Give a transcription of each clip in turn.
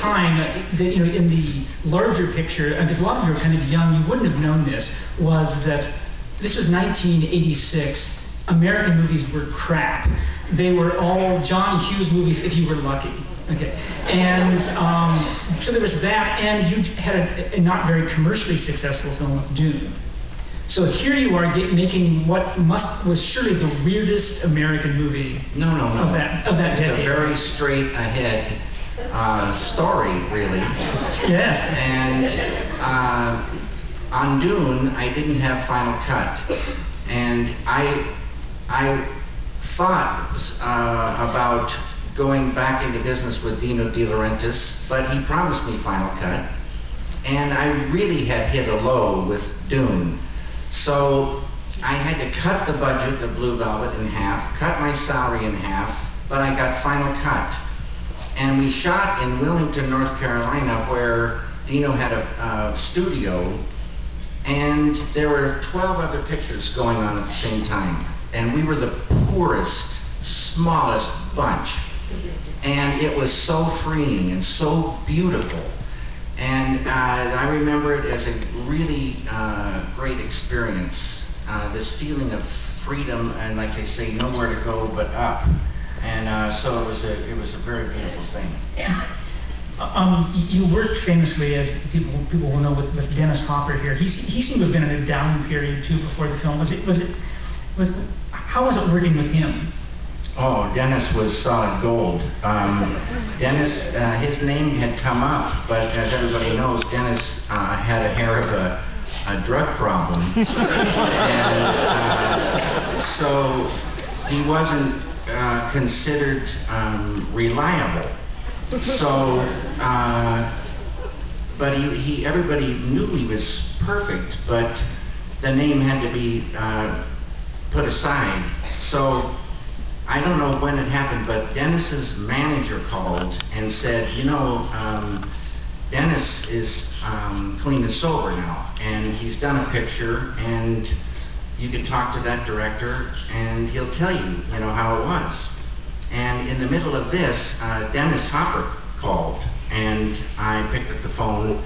time, in the larger picture, because a lot of you are kind of young, you wouldn't have known this, was that this was 1986. American movies were crap. They were all John Hughes movies if you were lucky. Okay, and so there was that, and you had a not very commercially successful film with Dune. So here you are making what was surely the weirdest American movie of that decade. It's a very straight ahead story, really. Yes. And on Dune, I didn't have final cut, and I thought about going back into business with Dino De Laurentiis, but he promised me final cut, and I really had hit a low with Dune. So I had to cut the budget of Blue Velvet in half, cut my salary in half, but I got final cut. And we shot in Wilmington, North Carolina, where Dino had a studio, and there were 12 other pictures going on at the same time. And we were the poorest, smallest bunch. And it was so freeing and so beautiful. And I remember it as a really great experience. This feeling of freedom, and like they say, nowhere to go but up. And so it was a very beautiful thing. You worked famously, as people will know, with Dennis Hopper here. He seemed to have been in a down period too before the film. How was it working with him? Oh, Dennis was solid gold. Dennis, his name had come up, but as everybody knows, Dennis had a hair of a drug problem, and so he wasn't considered reliable. So, but everybody knew he was perfect, but the name had to be put aside. So I don't know when it happened, but Dennis's manager called and said, Dennis is clean and sober now, and he's done a picture, and you can talk to that director, and he'll tell you, how it was. And in the middle of this, Dennis Hopper called, and I picked up the phone,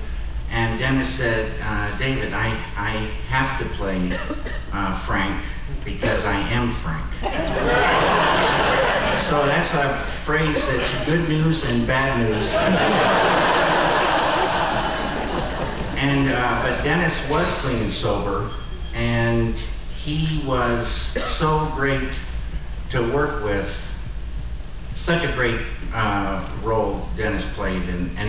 and Dennis said, David, I have to play Frank because I am Frank. So that's a phrase that's good news and bad news. And but Dennis was clean and sober, and he was so great to work with. Such a great role Dennis played, and